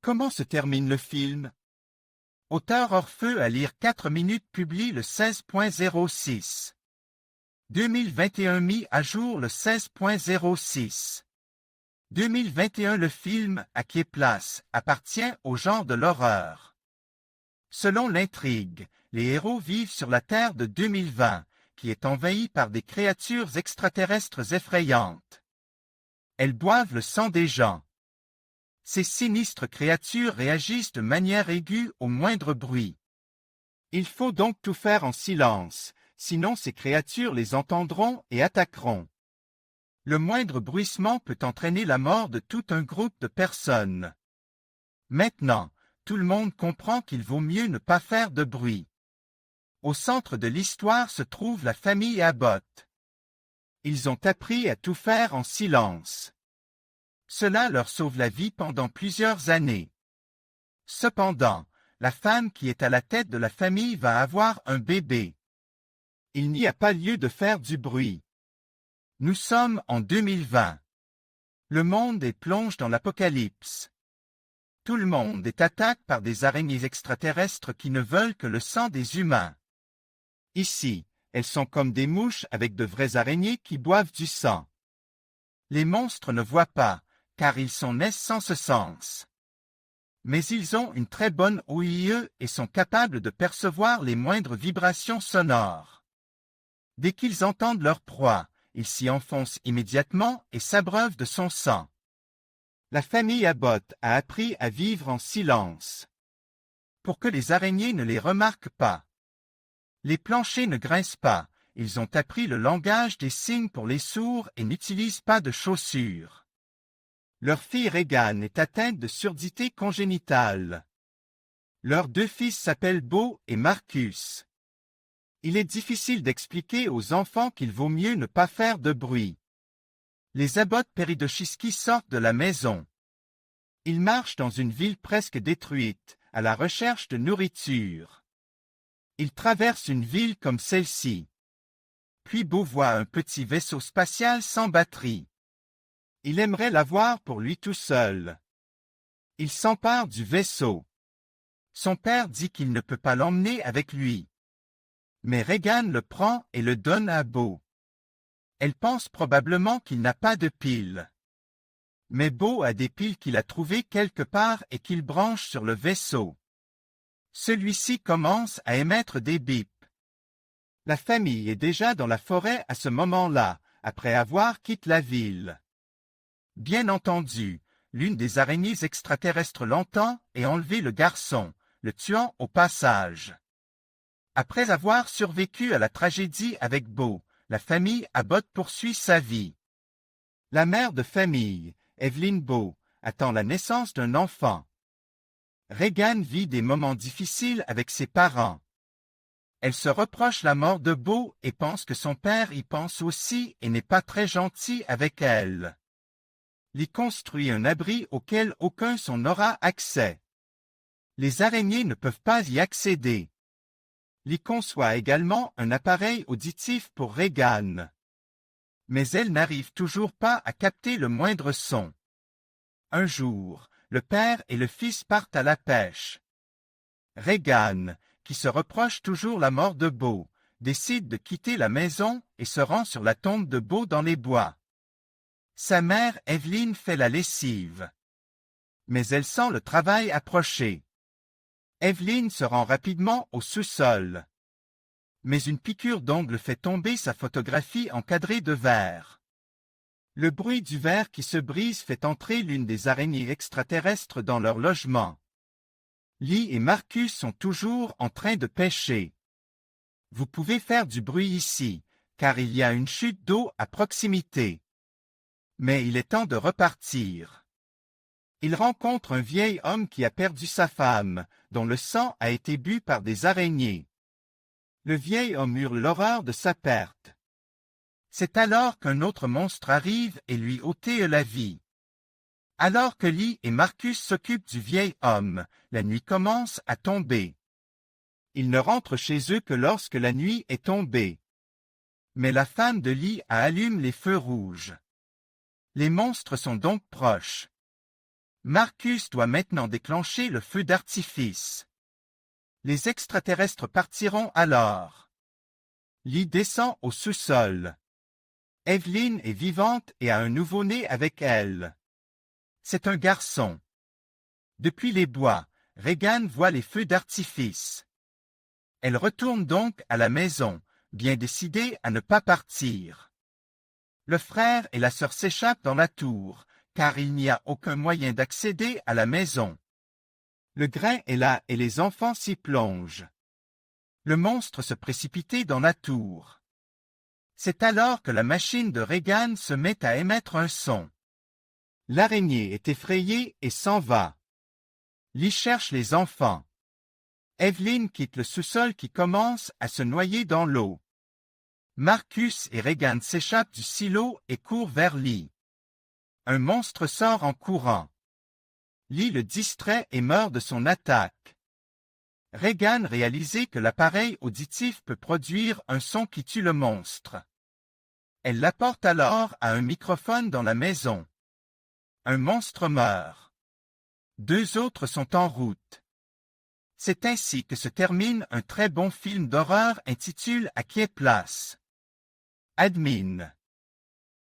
comment se termine le film? Auteur hors feu à lire 4 minutes publie le 16.06. 2021 mis à jour le 16.06. 2021 Le film À qui place appartient au genre de l'horreur. Selon l'intrigue, les héros vivent sur la Terre de 2020, qui est envahie par des créatures extraterrestres effrayantes. Elles boivent le sang des gens. Ces sinistres créatures réagissent de manière aiguë au moindre bruit. Il faut donc tout faire en silence, sinon ces créatures les entendront et attaqueront. Le moindre bruissement peut entraîner la mort de tout un groupe de personnes. Maintenant, tout le monde comprend qu'il vaut mieux ne pas faire de bruit. Au centre de l'histoire se trouve la famille Abbott. Ils ont appris à tout faire en silence. Cela leur sauve la vie pendant plusieurs années. Cependant, la femme qui est à la tête de la famille va avoir un bébé. Il n'y a pas lieu de faire du bruit. Nous sommes en 2020. Le monde est plongé dans l'apocalypse. Tout le monde est attaqué par des araignées extraterrestres qui ne veulent que le sang des humains. Ici, elles sont comme des mouches avec de vraies araignées qui boivent du sang. Les monstres ne voient pas, car ils sont nés sans ce sens. Mais ils ont une très bonne ouïe et sont capables de percevoir les moindres vibrations sonores. Dès qu'ils entendent leur proie, ils s'y enfoncent immédiatement et s'abreuvent de son sang. La famille Abbott a appris à vivre en silence. Pour que les araignées ne les remarquent pas. Les planchers ne grincent pas, ils ont appris le langage des signes pour les sourds et n'utilisent pas de chaussures. Leur fille Regan est atteinte de surdité congénitale. Leurs 2 fils s'appellent Beau et Marcus. Il est difficile d'expliquer aux enfants qu'il vaut mieux ne pas faire de bruit. Les Abbott Peridoshitsky sortent de la maison. Ils marchent dans une ville presque détruite, à la recherche de nourriture. Ils traversent une ville comme celle-ci. Puis Beau voit un petit vaisseau spatial sans batterie. Il aimerait l'avoir pour lui tout seul. Il s'empare du vaisseau. Son père dit qu'il ne peut pas l'emmener avec lui. Mais Regan le prend et le donne à Beau. Elle pense probablement qu'il n'a pas de piles. Mais Beau a des piles qu'il a trouvées quelque part et qu'il branche sur le vaisseau. Celui-ci commence à émettre des bips. La famille est déjà dans la forêt à ce moment-là, après avoir quitté la ville. Bien entendu, l'une des araignées extraterrestres l'entend et enlève le garçon, le tuant au passage. Après avoir survécu à la tragédie avec Beau, la famille Abbott poursuit sa vie. La mère de famille, Evelyn Beau, attend la naissance d'un enfant. Regan vit des moments difficiles avec ses parents. Elle se reproche la mort de Beau et pense que son père y pense aussi et n'est pas très gentil avec elle. Lee construit un abri auquel aucun son n'aura accès. Les araignées ne peuvent pas y accéder. Lee conçoit également un appareil auditif pour Regan. Mais elle n'arrive toujours pas à capter le moindre son. Un jour, le père et le fils partent à la pêche. Regan, qui se reproche toujours la mort de Beau, décide de quitter la maison et se rend sur la tombe de Beau dans les bois. Sa mère Evelyn fait la lessive. Mais elle sent le travail approcher. Evelyn se rend rapidement au sous-sol. Mais une piqûre d'ongle fait tomber sa photographie encadrée de verre. Le bruit du verre qui se brise fait entrer l'une des araignées extraterrestres dans leur logement. Lee et Marcus sont toujours en train de pêcher. Vous pouvez faire du bruit ici, car il y a une chute d'eau à proximité. Mais il est temps de repartir. Il rencontre un vieil homme qui a perdu sa femme, dont le sang a été bu par des araignées. Le vieil homme hurle l'horreur de sa perte. C'est alors qu'un autre monstre arrive et lui ôte la vie. Alors que Lee et Marcus s'occupent du vieil homme, la nuit commence à tomber. Ils ne rentrent chez eux que lorsque la nuit est tombée. Mais la femme de Lee allume les feux rouges. Les monstres sont donc proches. Marcus doit maintenant déclencher le feu d'artifice. Les extraterrestres partiront alors. Lee descend au sous-sol. Evelyn est vivante et a un nouveau-né avec elle. C'est un garçon. Depuis les bois, Regan voit les feux d'artifice. Elle retourne donc à la maison, bien décidée à ne pas partir. Le frère et la sœur s'échappent dans la tour, car il n'y a aucun moyen d'accéder à la maison. Le grain est là et les enfants s'y plongent. Le monstre se précipite dans la tour. C'est alors que la machine de Regan se met à émettre un son. L'araignée est effrayée et s'en va. Lee cherche les enfants. Evelyn quitte le sous-sol qui commence à se noyer dans l'eau. Marcus et Regan s'échappent du silo et courent vers Lee. Un monstre sort en courant. Lee le distrait et meurt de son attaque. Regan réalise que l'appareil auditif peut produire un son qui tue le monstre. Elle l'apporte alors à un microphone dans la maison. Un monstre meurt. 2 autres sont en route. C'est ainsi que se termine un très bon film d'horreur intitulé À qui est place. Admin.